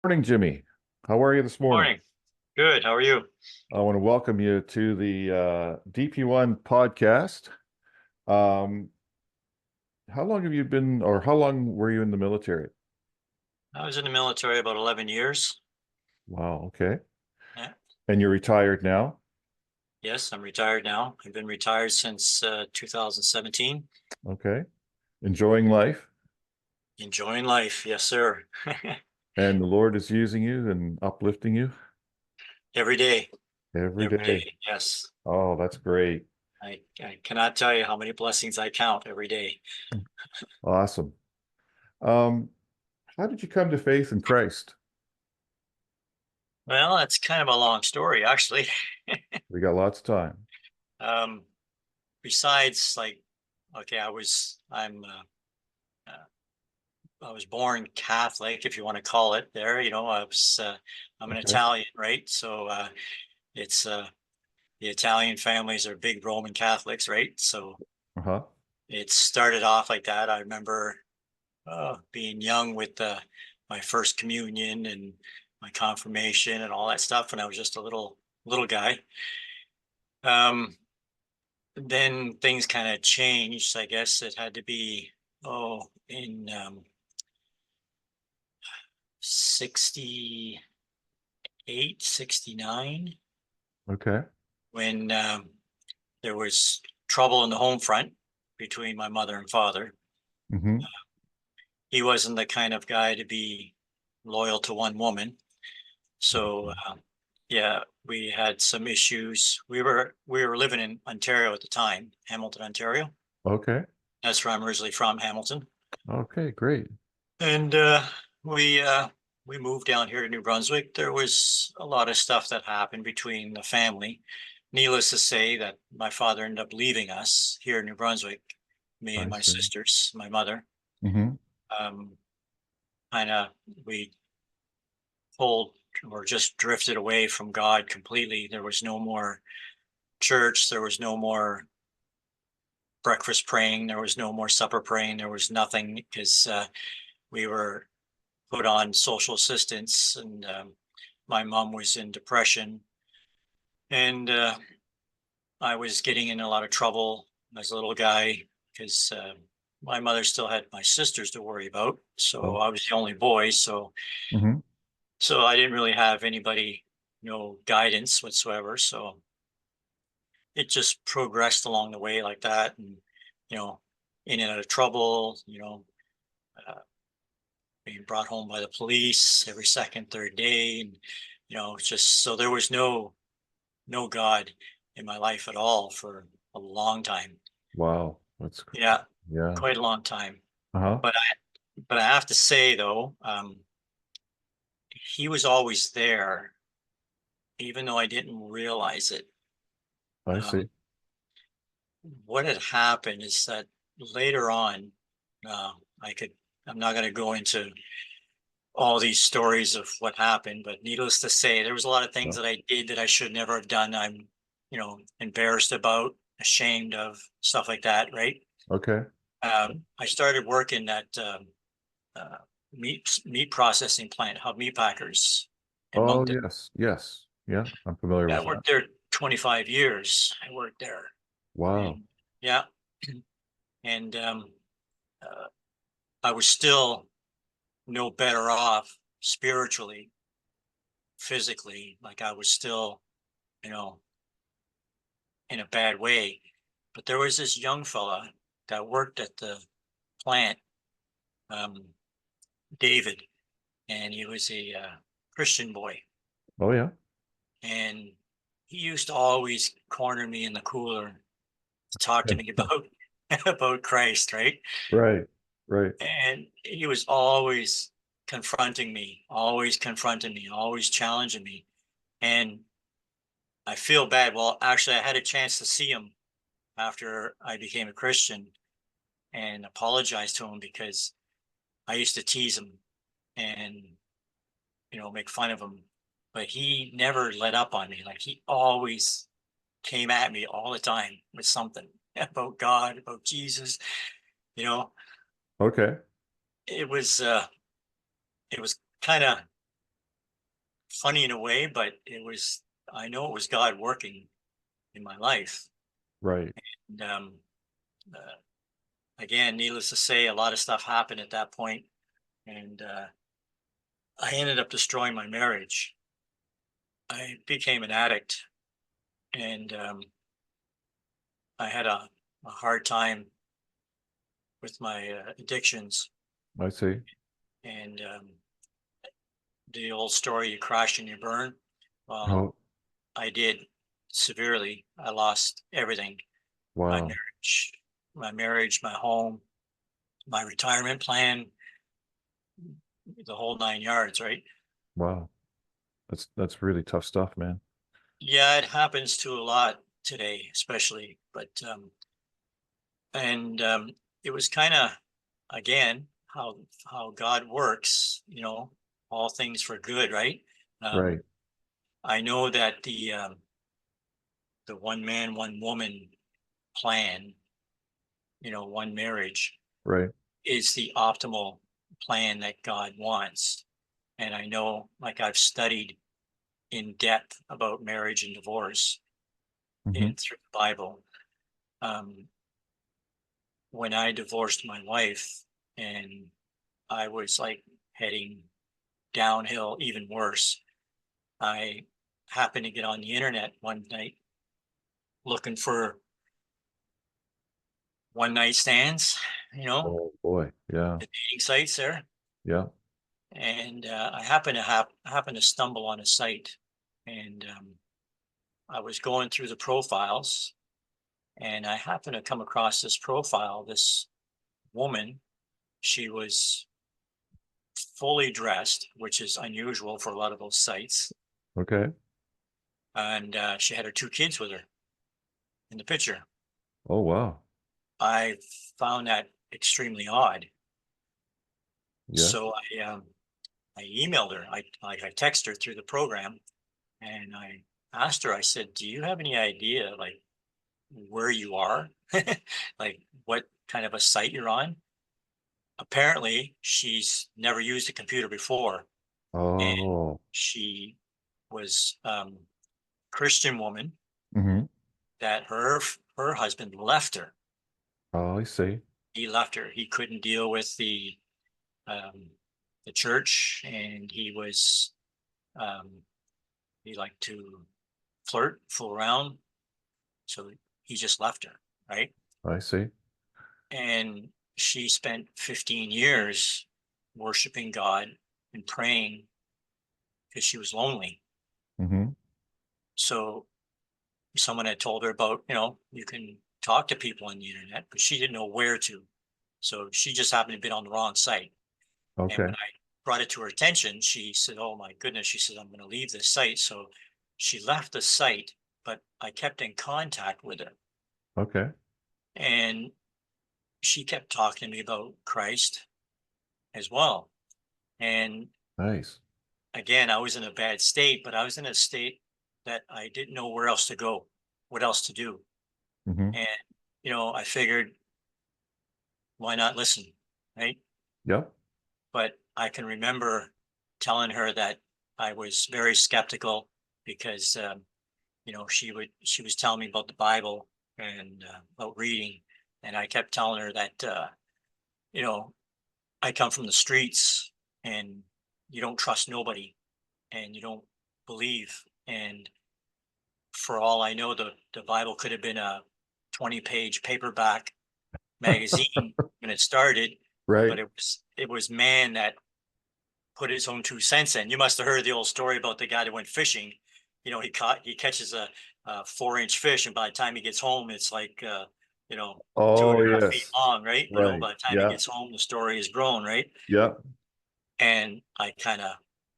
Morning, Jimmy. How are you this morning? Morning. Good. How are you? I want to welcome you to the DP1 podcast. Um, how long have you been, or how long were you in the military? I was in the military about 11 years. Wow, okay. Yeah. And you're retired now? Yes, I'm retired now. I've been retired since 2017. Okay. Enjoying life? Enjoying life. Yes, sir. And the Lord is using you and uplifting you Every day. every Every day. day. Yes. Oh, that's great. I cannot tell you how many blessings I count every day. Awesome. Um, how did you come to faith in Christ? Well, that's kind of a long story, actually. We got lots of time. Um, besides, like, okay, I was born Catholic, if you want to call it there. I'm an Okay. Italian, right? So it's the Italian families are big Roman Catholics, right? So Uh-huh. it started off like that. I remember being young with my first communion and my confirmation and all that stuff, and I was just a little guy. Um, then things kind of changed. I guess it had to be in 68, 69, Okay. when there was trouble in the home front between my mother and father. Mm-hmm. He wasn't the kind of guy to be loyal to one woman. So yeah, we had some issues. We were living in Ontario at the time, Hamilton, Ontario. Okay. That's where I'm originally from, Hamilton. Okay, great. And we we moved down here to New Brunswick. There was a lot of stuff that happened between the family. Needless to say that my father ended up leaving us here in New Brunswick, me and I my see. sisters, my mother. Mm-hmm. Um, kind of we pulled or just drifted away from God completely. There was no more church. There was no more breakfast praying. There was no more supper praying. There was nothing because we were put on social assistance, and my mom was in depression, and I was getting in a lot of trouble as a little guy because my mother still had my sisters to worry about. So Oh. I was the only boy. Mm-hmm. So I didn't really have anybody, no guidance whatsoever. So it just progressed along the way like that, and you know, in and out of trouble, uh, being brought home by the police every second, third day, and just so there was no God in my life at all for a long time. Wow. Yeah, Yeah. quite a long time. Uh-huh. But I have to say though, he was always there, even though I didn't realize it. I Um, see. what had happened is that later on, uh, I could, I'm not going to go into all these stories of what happened, but needless to say, there was a lot of things Yeah. that I did that I should never have done. I'm, embarrassed about, ashamed of, stuff like that, right? Okay. I started working at uh, meat processing plant, Hub Meat Packers in Oh, Moncton. yes. Yes. Yeah. I'm familiar I with that. worked there 25 years. I worked there, Wow. and yeah, and uh, I was still no better off spiritually, physically. Like I was still, you know, in a bad way. But there was this young fella that worked at the plant, um, David, and he was a Christian boy, Oh, yeah. and he used to always corner me in the cooler to talk to me about about Christ, right? Right. Right. And he was always always confronting me, always challenging me. And I feel bad. Well, actually, I had a chance to see him after I became a Christian and apologize to him because I used to tease him and make fun of him, but he never let up on me. Like he always came at me all the time with something about God, about Jesus. You know, Okay. it was it was kind of funny in a way, but I know it was God working in my life. Right. And uh, again, needless to say, a lot of stuff happened at that point, and I ended up destroying my marriage. I became an addict, and I had a hard time with my addictions. I see. And the old story, you crash and you burn. Well, Oh, I did severely. I lost everything: my wow. marriage, my home, my retirement plan, the whole 9 yards, right? Wow. That's really tough stuff, man. Yeah, it happens to a lot today, especially. But and it was kind of, again, how God works. All things for good, right? Um, Right. I know that the one man, one woman plan, one marriage, Right. is the optimal plan that God wants. And I know, like, I've studied in depth about marriage and divorce Hmm. in through the Bible. Um, when I divorced my wife, and I was like heading downhill, even worse, I happened to get on the internet one night looking for one night stands, Oh boy. Yeah. the dating sites there. Yeah. And I happened to stumble on a site, and I was going through the profiles, and I happened to come across this profile. This woman, she was fully dressed, which is unusual for a lot of those sites, Okay. and she had her two kids with her in the picture. Oh wow. I found that extremely odd, Yeah. so I emailed her. I texted her through the program, and I asked her. I said, "Do you have any idea, like, where you are, like what kind of a site you're on?" Apparently, she's never used a computer before, and Oh. she was Christian woman Hmm. that her husband left her. Oh, I see. He left her. He couldn't deal with um, the church, and um, he liked to flirt, fool around, so he just left her, right? I see. And she spent 15 years worshiping God and praying because she was lonely. Hmm. So someone had told her about, you can talk to people on the internet, but she didn't know where to. So she just happened to be on the wrong site. And when Okay. I brought it to her attention, she said, "Oh my goodness," she said, "I'm going to leave this site." So she left the site, but I kept in contact with her. Okay. And she kept talking to me about Christ as well. And Nice. again, I was in a bad state, but I was in a state that I didn't know where else to go, what else to do. Hmm. And, I figured, why not listen? Right. Yep. But I can remember telling her that I was very skeptical because, she was telling me about the Bible and about reading. And I kept telling her that, you know, I come from the streets, and you don't trust nobody, and you don't believe. And for all I know, the Bible could have been a 20-page paperback magazine when it started, Right. but it was man that put his own 2 cents in. You must have heard the old story about the guy that went fishing. He catches a 4-inch fish, and by the time he gets home, it's like two and Oh a half feet yes. long, right? Right. By the time he Yeah. gets home, the story is grown, right? Yeah. And I kind of,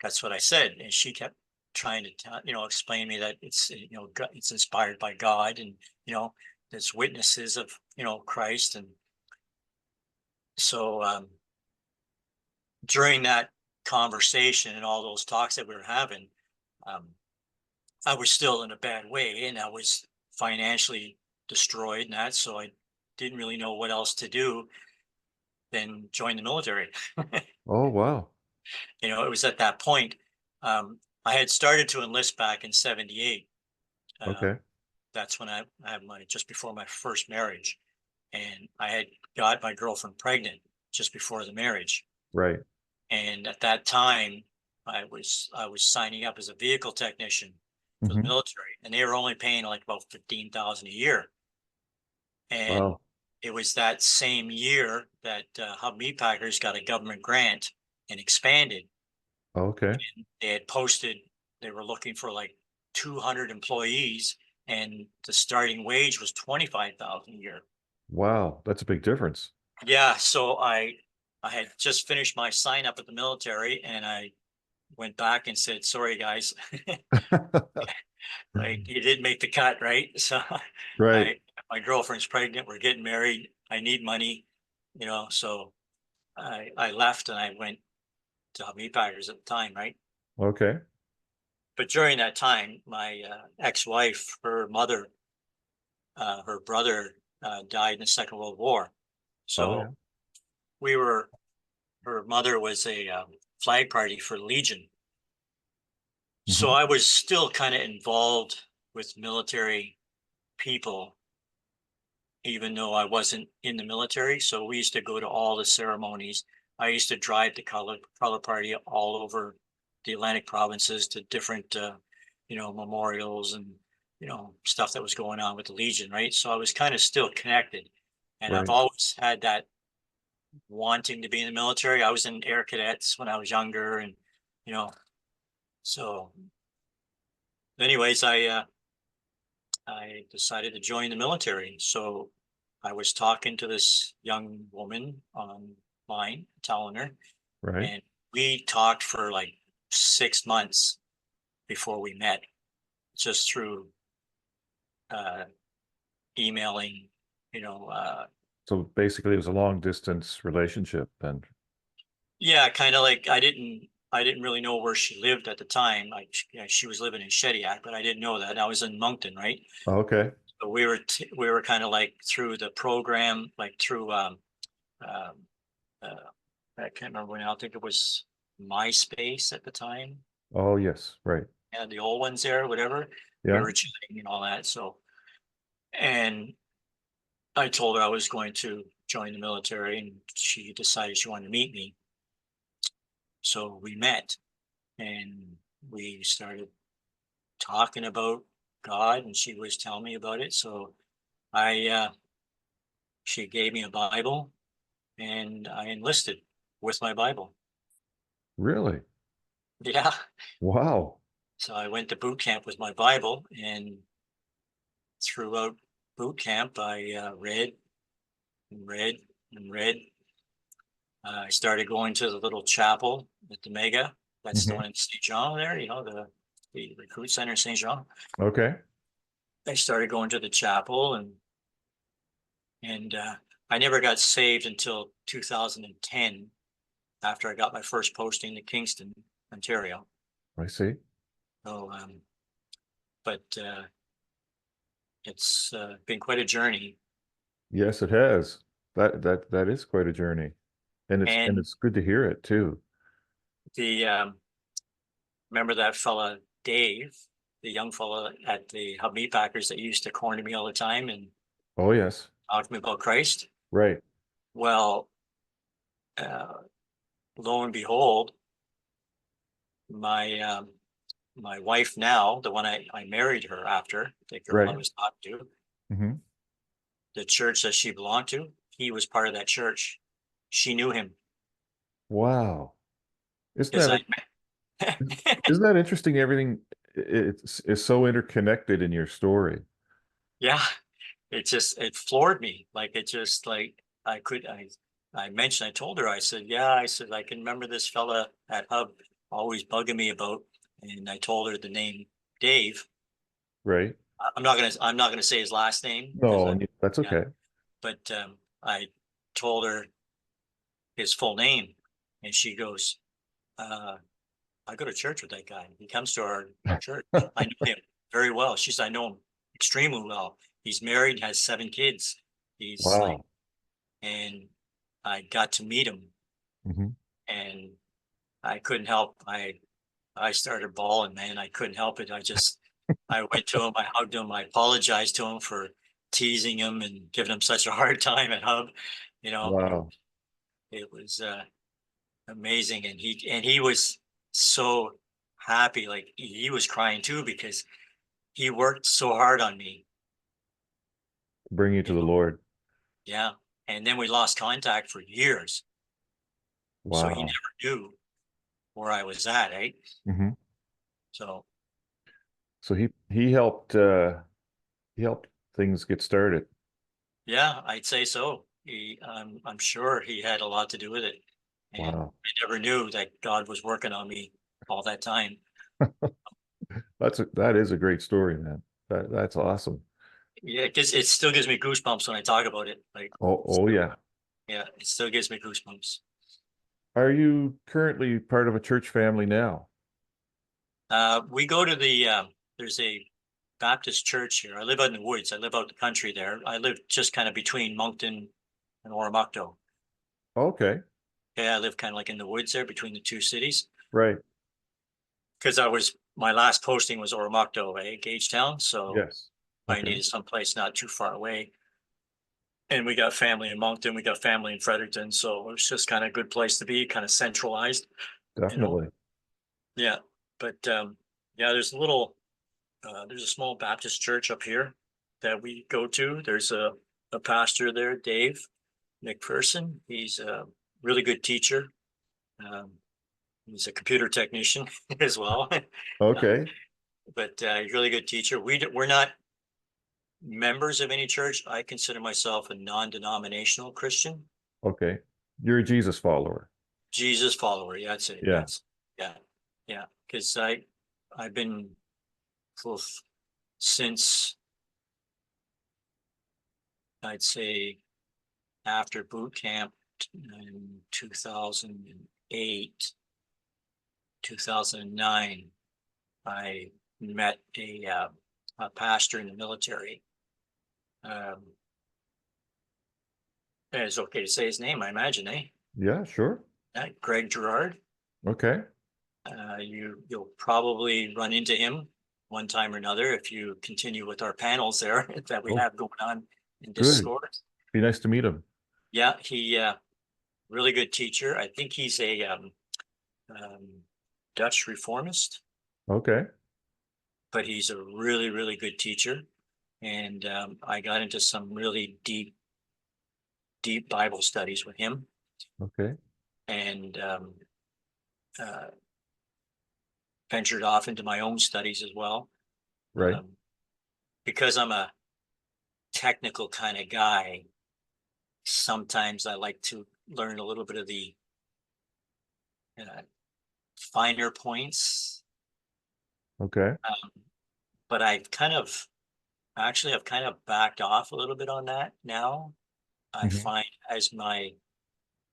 that's what I said, and she kept trying to explain to me that it's it's inspired by God, and you know there's witnesses of Christ. And so during that conversation and all those talks that we were having, um, I was still in a bad way, and I was financially destroyed, and that, so I didn't really know what else to do than join the military. Oh wow. It was at that point. I had started to enlist back in 78. Okay. That's when I had just before my first marriage. And I had got my girlfriend pregnant just before the marriage. Right. And at that time, I was signing up as a vehicle technician for the Hmm. military, and they were only paying like about 15,000 a year. And Wow. it was that same year that Hub Meat Packers got a government grant and expanded. Okay. They had posted, they were looking for like 200 employees, and the starting wage was 25,000 a year. Wow. That's a big difference. Yeah, so I had just finished my sign up at the military, and I went back and said, "Sorry, guys, like you didn't make the cut, right?" So Right. I my girlfriend's pregnant. We're getting married. I need money, So I left and I went to meat packers at the time, right? Okay. But during that time, my ex-wife, her brother died in the Second World War. Oh yeah. So we were her mother was a flag party for Legion. So Hmm. I was still kind of involved with military people, even though I wasn't in the military. So we used to go to all the ceremonies. I used to drive the color party all over the Atlantic provinces to different, memorials and, stuff that was going on with the Legion, right? So I was kind of still connected. And I've Right. always had that wanting to be in the military. I was in air cadets when I was younger, and you know, so anyways, I decided to join the military. So I was talking to this young woman online, telling her, Right. and we talked for like 6 months before we met, just through uh, emailing, you know, uh, So basically, it was a long distance relationship then. yeah, kind of like I didn't really know where she lived at the time. Like she was living in Shediac, but I didn't know that. I was in Moncton, right? Okay. So we were kind of like through the program, like through um uh, I can't remember now. I think it was MySpace at the time. Oh yes. Right. And the old ones there, whatever. We Yeah. were chatting and all that. So, and I told her I was going to join the military, and she decided she wanted to meet me. So we met, and we started talking about God, and she was telling me about it. So I she gave me a Bible, and I enlisted with my Bible. Really? Yeah. Wow. So I went to boot camp with my Bible, and throughout boot camp, I read and read and read. I started going to the little chapel at the Mega. That's the Hmm. one in St. John there, the recruit center in St. John. Okay. I started going to the chapel, and I never got saved until 2010, after I got my first posting to Kingston, Ontario. I see. So, but it's been quite a journey. Yes, it has. That is quite a journey. And And it's good to hear it too. the remember that fella Dave, the young fella at the Hub Meat Packers that used to corner me all the time and Oh yes. talk to me about Christ? Right. Well, uh, lo and behold, my my wife now, the one I married her after, the girl I Right. was talking to, Hmm. the church that she belonged to, he was part of that church. She knew him Wow. Isn't because that I isn't that interesting? Everything is so interconnected in your story. yeah, it floored me. Like it just like I told her, I said, yeah, I said, I can remember this fella at Hub always bugging me about, and I told her the name Dave. Right. I'm not gonna say his last name because No, that's yeah, okay. but I told her his full name, and she goes, I go to church with that guy. He comes to our church. I know him very well. She said, I know him extremely well. He's married, has 7 kids. He's like, Wow. and I got to meet him, Hmm. and I couldn't help. I started bawling, man. I couldn't help it. I went to him, I hugged him, I apologized to him for teasing him and giving him such a hard time at Hub. Wow. It was amazing, and he was so happy. Like he was crying too because he worked so hard on me. Bring you You to the know, Lord. yeah. And then we lost contact for years, so he Wow. never knew where I was at, eh? Hmm. So So he helped things get started. yeah, I'd say so. I'm sure he had a lot to do with it, and Wow. I never knew that God was working on me all that time. That is a great story, man. That's awesome. Yeah, because it still gives me goosebumps when I talk about it. Like, Oh yeah. yeah, it still gives me goosebumps. Are you currently part of a church family now? We go to there's a Baptist church here. I live out in the woods. I live out in the country there. I live just kind of between Moncton and Oromocto. Okay. Yeah, I live kind of like in the woods there between the two cities. Right. Because my last posting was Oromocto, Gagetown. So Yes. I Okay. needed someplace not too far away. And we got family in Moncton, we got family in Fredericton. So it was just kind of a good place to be, kind of centralized, you know? Definitely. Yeah. But yeah, there's a small Baptist church up here that we go to. There's a pastor there, Dave McPherson. He's a really good teacher. Um, he's a computer technician as well. Okay. But he's a really good teacher. We're not members of any church. I consider myself a non-denominational Christian, Okay. You're a Jesus follower. Jesus follower. Yeah, that's it. Yeah. Yeah, yeah. Because I've been well, since I'd say after boot camp in 2008, 2009, I met a pastor in the military. Um, it's okay to say his name, I imagine, eh? Yeah, sure. Greg Gerard. Okay. You'll probably run into him one time or another if you continue with our panels there that we Oh, have going on in good. Discord. Be nice to meet him. Yeah, he really good teacher. I think he's a um, Dutch reformist, Okay. but he's a really good teacher. And I got into some really deep Bible studies with him, Okay. and uh, ventured off into my own studies as well. Right. Because I'm a technical kind of guy, sometimes I like to learn a little bit of the uh, finer points. Okay. But I've kind of backed off a little bit on that now. I Hmm. find as my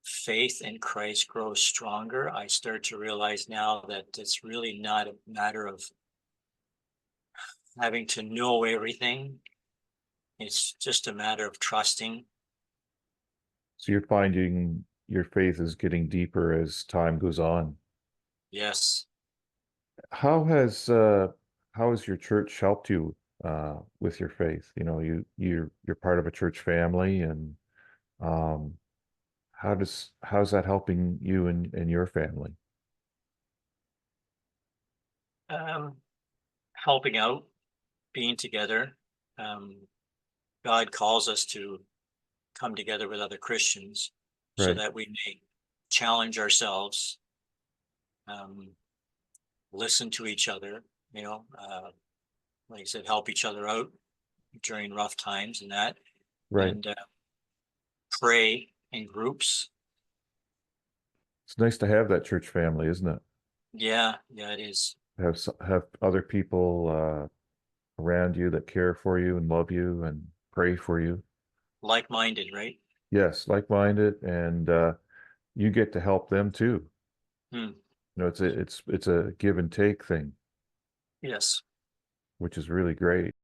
faith in Christ grows stronger, I start to realize now that it's really not a matter of having to know everything. It's just a matter of trusting. So you're finding your faith is getting deeper as time goes on. Yes. How has how has your church helped you with your faith? You know, you're part of a church family, and um, how's that helping you and your family? Um, Helping out, being together. Um, God calls us to come together with other Christians so Right. that we may challenge ourselves, um, listen to each other, like I said, help each other out during rough times and that, Right. and pray in groups. It's nice to have that church family, isn't it? Yeah, yeah, it is. Have other people around you that care for you and love you and pray for you. Like-minded, right? Yes, like-minded, and you get to help them too. Hmm. You know, it's a give and take thing, Yes. which is really great.